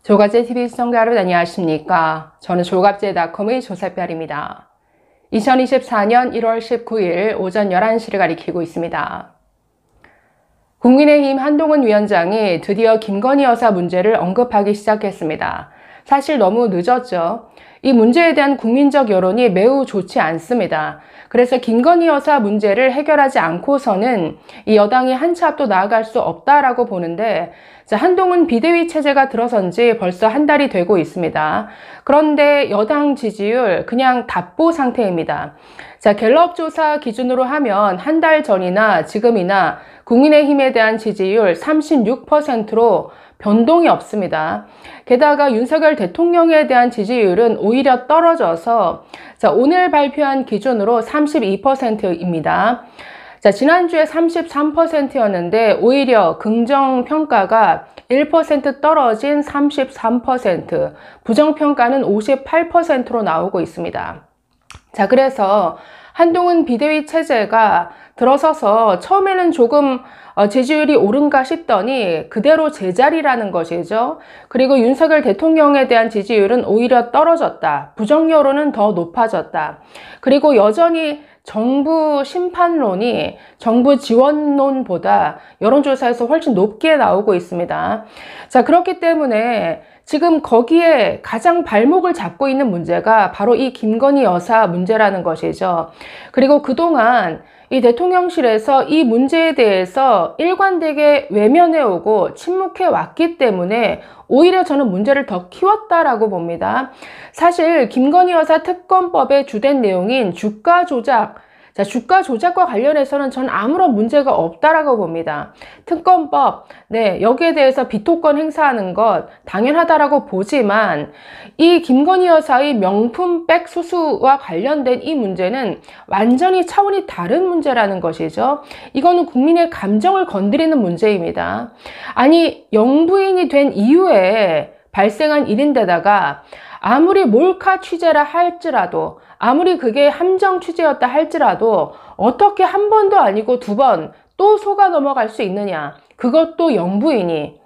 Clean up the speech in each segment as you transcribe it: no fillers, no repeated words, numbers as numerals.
조갑제TV 시청자 여러분 안녕하십니까? 저는 조갑제닷컴의 조세별입니다. 2024년 1월 19일 오전 11시를 가리키고 있습니다. 국민의힘 한동훈 위원장이 드디어 김건희 여사 문제를 언급하기 시작했습니다. 사실 너무 늦었죠. 이 문제에 대한 국민적 여론이 매우 좋지 않습니다. 그래서 김건희 여사 문제를 해결하지 않고서는 이 여당이 한 치 앞도 나아갈 수 없다라고 보는데, 한동훈 비대위 체제가 들어선 지 벌써 한 달이 되고 있습니다. 그런데 여당 지지율 그냥 답보 상태입니다. 갤럽 조사 기준으로 하면 한 달 전이나 지금이나 국민의힘에 대한 지지율 36%로 변동이 없습니다. 게다가 윤석열 대통령에 대한 지지율은 오히려 떨어져서 오늘 발표한 기준으로 32%입니다. 지난주에 33%였는데 오히려 긍정평가가 1% 떨어진 33%, 부정평가는 58%로 나오고 있습니다. 그래서 한동훈 비대위 체제가 들어서서 처음에는 조금 지지율이 오른가 싶더니 그대로 제자리라는 것이죠. 그리고 윤석열 대통령에 대한 지지율은 오히려 떨어졌다. 부정 여론은 더 높아졌다. 그리고 여전히 정부 심판론이 정부 지원론보다 여론조사에서 훨씬 높게 나오고 있습니다. 그렇기 때문에 지금 거기에 가장 발목을 잡고 있는 문제가 바로 이 김건희 여사 문제라는 것이죠. 그리고 그동안 이 대통령실에서 이 문제에 대해서 일관되게 외면해오고 침묵해왔기 때문에 오히려 저는 문제를 더 키웠다라고 봅니다. 사실 김건희 여사 특검법의 주된 내용인 주가 조작, 주가 조작과 관련해서는 전 아무런 문제가 없다라고 봅니다. 특검법, 여기에 대해서 비토권 행사하는 것 당연하다라고 보지만 이 김건희 여사의 명품백 수수와 관련된 이 문제는 완전히 차원이 다른 문제라는 것이죠. 이거는 국민의 감정을 건드리는 문제입니다. 아니, 영부인이 된 이후에 발생한 일인데다가 아무리 몰카 취재라 할지라도, 아무리 그게 함정 취재였다 할지라도 어떻게 한 번도 아니고 두 번 또 속아 넘어갈 수 있느냐. 그것도 영부인이.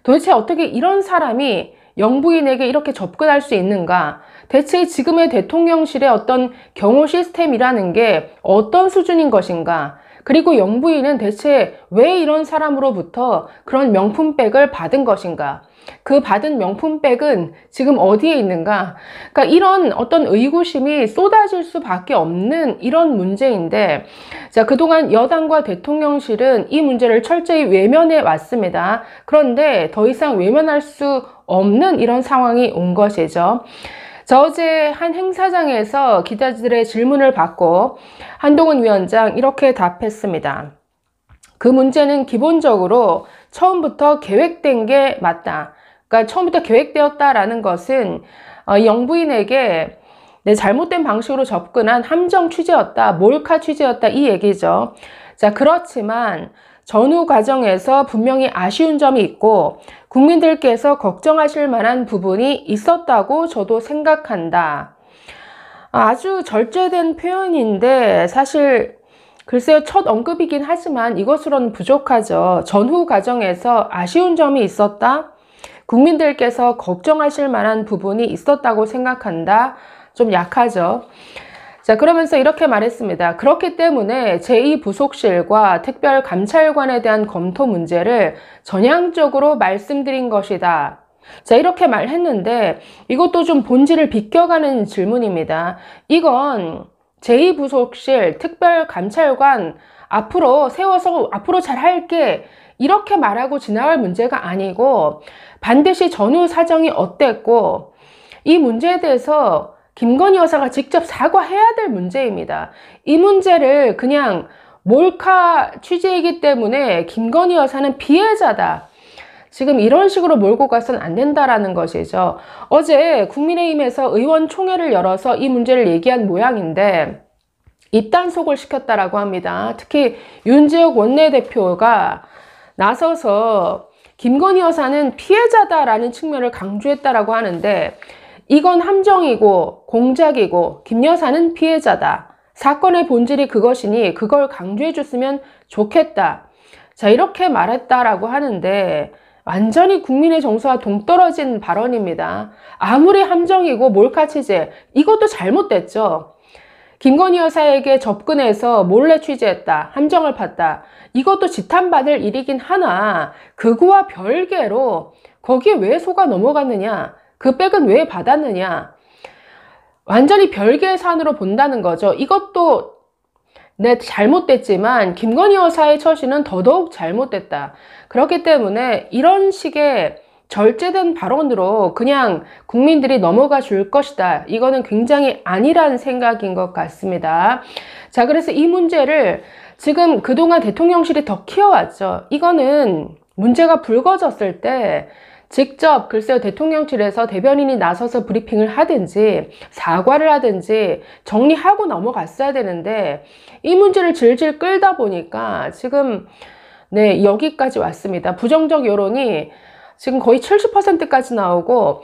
도대체 어떻게 이런 사람이 영부인에게 이렇게 접근할 수 있는가? 대체 지금의 대통령실의 어떤 경호 시스템이라는 게 어떤 수준인 것인가? 그리고 영부인은 대체 왜 이런 사람으로부터 그런 명품백을 받은 것인가? 그 받은 명품백은 지금 어디에 있는가? 그러니까 이런 어떤 의구심이 쏟아질 수밖에 없는 이런 문제인데, 그동안 여당과 대통령실은 이 문제를 철저히 외면해 왔습니다. 그런데 더 이상 외면할 수 없는 이런 상황이 온 것이죠. 어제 한 행사장에서 기자들의 질문을 받고 한동훈 위원장 이렇게 답했습니다. 그 문제는 기본적으로 처음부터 계획된 게 맞다. 그러니까 처음부터 계획되었다라는 것은 영부인에게 잘못된 방식으로 접근한 함정 취재였다, 몰카 취재였다 이 얘기죠. 그렇지만 전후 과정에서 분명히 아쉬운 점이 있고 국민들께서 걱정하실 만한 부분이 있었다고 저도 생각한다. 아주 절제된 표현인데 사실 글쎄요, 첫 언급이긴 하지만 이것으로는 부족하죠. 전후 과정에서 아쉬운 점이 있었다? 국민들께서 걱정하실 만한 부분이 있었다고 생각한다? 좀 약하죠. 그러면서 이렇게 말했습니다. 그렇기 때문에 제2부속실과 특별감찰관에 대한 검토 문제를 전향적으로 말씀드린 것이다. 이렇게 말했는데 이것도 좀 본질을 비껴가는 질문입니다. 이건 제2부속실 특별감찰관 앞으로 세워서 앞으로 잘 할게 이렇게 말하고 지나갈 문제가 아니고 반드시 전후 사정이 어땠고 이 문제에 대해서 김건희 여사가 직접 사과해야 될 문제입니다. 이 문제를 그냥 몰카 취재이기 때문에 김건희 여사는 피해자다. 지금 이런 식으로 몰고 가서는 안 된다라는 것이죠. 어제 국민의힘에서 의원총회를 열어서 이 문제를 얘기한 모양인데 입단속을 시켰다라고 합니다. 특히 윤지혁 원내대표가 나서서 김건희 여사는 피해자다라는 측면을 강조했다라고 하는데 이건 함정이고 공작이고 김 여사는 피해자다. 사건의 본질이 그것이니 그걸 강조해 줬으면 좋겠다. 이렇게 말했다라고 하는데 완전히 국민의 정서와 동떨어진 발언입니다. 아무리 함정이고 몰카 취재, 이것도 잘못됐죠. 김건희 여사에게 접근해서 몰래 취재했다, 함정을 팠다, 이것도 지탄받을 일이긴 하나 그거와 별개로 거기에 왜 속아 넘어갔느냐, 그 백은 왜 받았느냐, 완전히 별개의 사안으로 본다는 거죠. 이것도 잘못됐지만 김건희 여사의 처신은 더더욱 잘못됐다. 그렇기 때문에 이런 식의 절제된 발언으로 그냥 국민들이 넘어가 줄 것이다. 이거는 굉장히 아니란 생각인 것 같습니다. 자, 그래서 이 문제를 지금 그동안 대통령실이 더 키워왔죠. 이거는 문제가 불거졌을 때 직접 글쎄요 대통령실에서 대변인이 나서서 브리핑을 하든지 사과를 하든지 정리하고 넘어갔어야 되는데 이 문제를 질질 끌다 보니까 지금 여기까지 왔습니다. 부정적 여론이 지금 거의 70%까지 나오고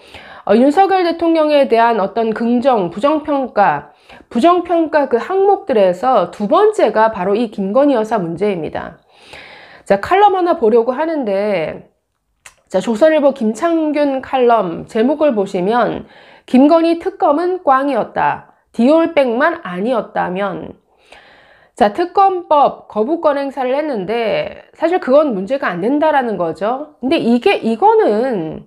윤석열 대통령에 대한 어떤 긍정, 부정평가 그 항목들에서 두 번째가 바로 이 김건희 여사 문제입니다. 자, 칼럼 하나 보려고 하는데 자, 조선일보 김창균 칼럼 제목을 보시면 김건희 특검은 꽝이었다. 디올백만 아니었다면. 자, 특검법 거부권 행사를 했는데 사실 그건 문제가 안 된다라는 거죠. 근데 이건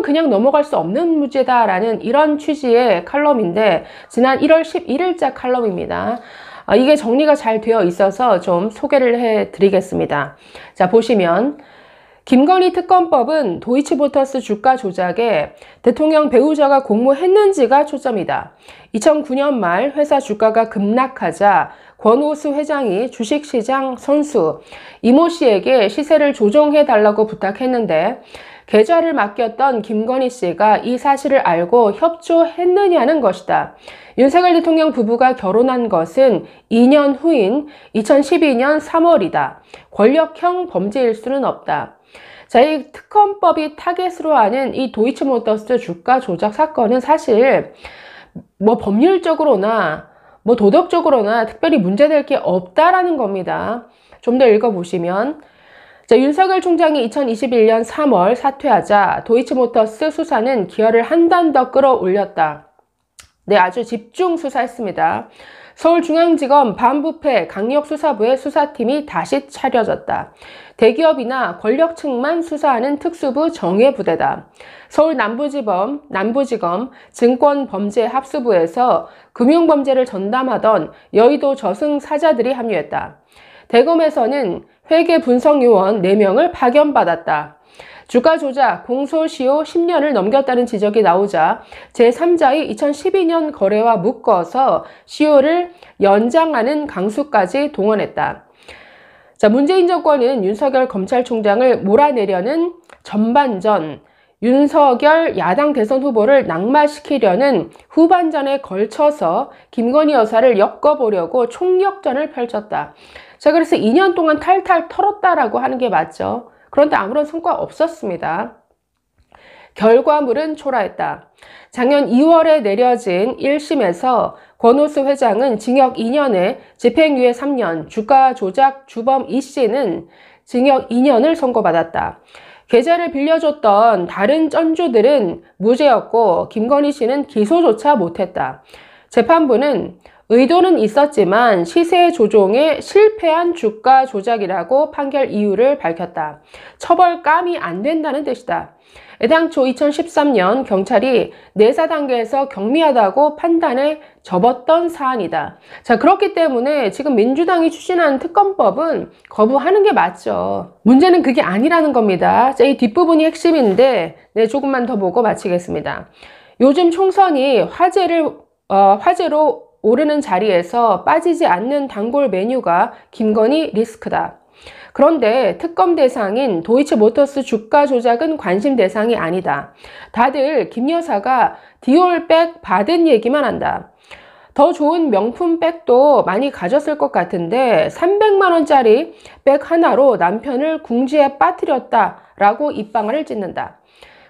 그냥 넘어갈 수 없는 문제다라는 이런 취지의 칼럼인데 지난 1월 11일자 칼럼입니다. 이게 정리가 잘 되어 있어서 좀 소개를 해 드리겠습니다. 자, 보시면 김건희 특검법은 도이치모터스 주가 조작에 대통령 배우자가 공모했는지가 초점이다. 2009년 말 회사 주가가 급락하자 권오수 회장이 주식시장 선수 이모 씨에게 시세를 조정해달라고 부탁했는데 계좌를 맡겼던 김건희 씨가 이 사실을 알고 협조했느냐는 것이다. 윤석열 대통령 부부가 결혼한 것은 2년 후인 2012년 3월이다. 권력형 범죄일 수는 없다. 자, 이 특검법이 타겟으로 하는 이 도이치모터스 주가 조작 사건은 사실 법률적으로나 도덕적으로나 특별히 문제될 게 없다라는 겁니다. 좀 더 읽어보시면 자, 윤석열 총장이 2021년 3월 사퇴하자 도이치모터스 수사는 기여를 한 단 더 끌어올렸다. 아주 집중 수사했습니다. 서울중앙지검 반부패 강력수사부의 수사팀이 다시 차려졌다. 대기업이나 권력층만 수사하는 특수부 정예부대다. 서울 남부지검 증권범죄합수부에서 금융범죄를 전담하던 여의도 저승사자들이 합류했다. 대검에서는 회계분석요원 4명을 파견받았다. 주가 조작, 공소시효 10년을 넘겼다는 지적이 나오자 제3자의 2012년 거래와 묶어서 시효를 연장하는 강수까지 동원했다. 자, 문재인 정권은 윤석열 검찰총장을 몰아내려는 전반전, 윤석열 야당 대선 후보를 낙마시키려는 후반전에 걸쳐서 김건희 여사를 엮어보려고 총력전을 펼쳤다. 자, 그래서 2년 동안 탈탈 털었다라고 하는 게 맞죠. 그런데 아무런 성과 없었습니다. 결과물은 초라했다. 작년 2월에 내려진 1심에서 권오수 회장은 징역 2년에 집행유예 3년, 주가 조작 주범 이 씨는 징역 2년을 선고받았다. 계좌를 빌려줬던 다른 쩐주들은 무죄였고 김건희 씨는 기소조차 못했다. 재판부는 의도는 있었지만 시세 조종에 실패한 주가 조작이라고 판결 이유를 밝혔다. 처벌감이 안 된다는 뜻이다. 애당초 2013년 경찰이 내사 단계에서 경미하다고 판단에 접었던 사안이다. 자, 그렇기 때문에 지금 민주당이 추진하는 특검법은 거부하는 게 맞죠. 문제는 그게 아니라는 겁니다. 자, 이 뒷부분이 핵심인데 조금만 더 보고 마치겠습니다. 요즘 총선이 화제로 오르는 자리에서 빠지지 않는 단골 메뉴가 김건희 리스크다. 그런데 특검 대상인 도이치모터스 주가 조작은 관심 대상이 아니다. 다들 김 여사가 디올백 받은 얘기만 한다. 더 좋은 명품 백도 많이 가졌을 것 같은데 300만 원짜리 백 하나로 남편을 궁지에 빠뜨렸다라고 입방아를 찢는다.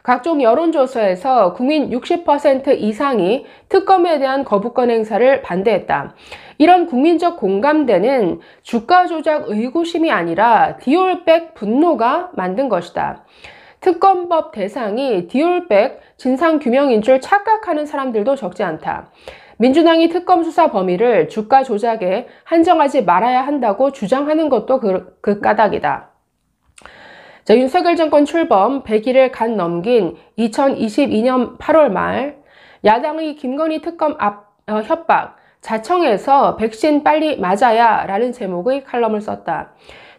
각종 여론조사에서 국민 60% 이상이 특검에 대한 거부권 행사를 반대했다. 이런 국민적 공감대는 주가 조작 의구심이 아니라 디올백 분노가 만든 것이다. 특검법 대상이 디올백 진상규명인 줄 착각하는 사람들도 적지 않다. 민주당이 특검 수사 범위를 주가 조작에 한정하지 말아야 한다고 주장하는 것도 그 까닭이다. 자, 윤석열 정권 출범 100일을 간 넘긴 2022년 8월 말 야당의 김건희 특검 협박, 자청해서 백신 빨리 맞아야 라는 제목의 칼럼을 썼다.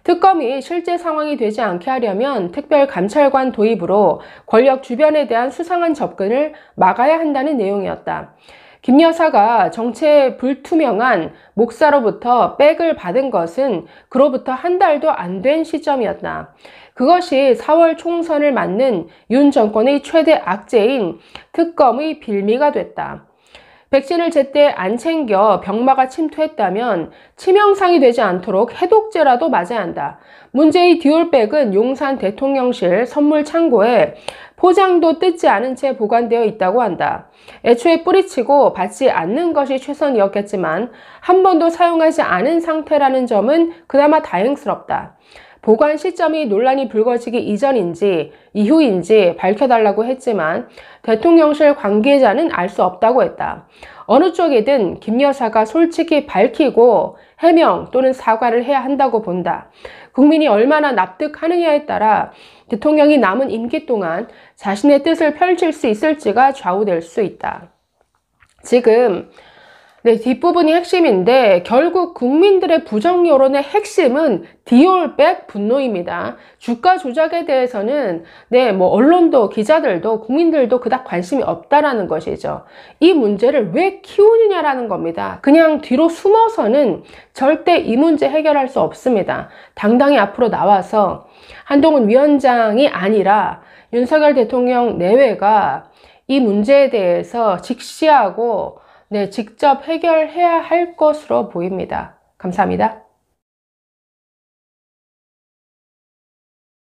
특검이 실제 상황이 되지 않게 하려면 특별감찰관 도입으로 권력 주변에 대한 수상한 접근을 막아야 한다는 내용이었다. 김 여사가 정체 불투명한 목사로부터 백을 받은 것은 그로부터 한 달도 안 된 시점이었다. 그것이 4월 총선을 맞는 윤 정권의 최대 악재인 특검의 빌미가 됐다. 백신을 제때 안 챙겨 병마가 침투했다면 치명상이 되지 않도록 해독제라도 맞아야 한다. 문제의 디올백은 용산 대통령실 선물 창고에 포장도 뜯지 않은 채 보관되어 있다고 한다. 애초에 뿌리치고 받지 않는 것이 최선이었겠지만 한 번도 사용하지 않은 상태라는 점은 그나마 다행스럽다. 보관 시점이 논란이 불거지기 이전인지 이후인지 밝혀달라고 했지만 대통령실 관계자는 알 수 없다고 했다. 어느 쪽이든 김 여사가 솔직히 밝히고 해명 또는 사과를 해야 한다고 본다. 국민이 얼마나 납득하느냐에 따라 대통령이 남은 임기 동안 자신의 뜻을 펼칠 수 있을지가 좌우될 수 있다. 지금 뒷부분이 핵심인데 결국 국민들의 부정 여론의 핵심은 디올백 분노입니다. 주가 조작에 대해서는 언론도 기자들도 국민들도 그닥 관심이 없다라는 것이죠. 이 문제를 왜 키우느냐라는 겁니다. 그냥 뒤로 숨어서는 절대 이 문제 해결할 수 없습니다. 당당히 앞으로 나와서 한동훈 위원장이 아니라 윤석열 대통령 내외가 이 문제에 대해서 직시하고 직접 해결해야 할 것으로 보입니다. 감사합니다.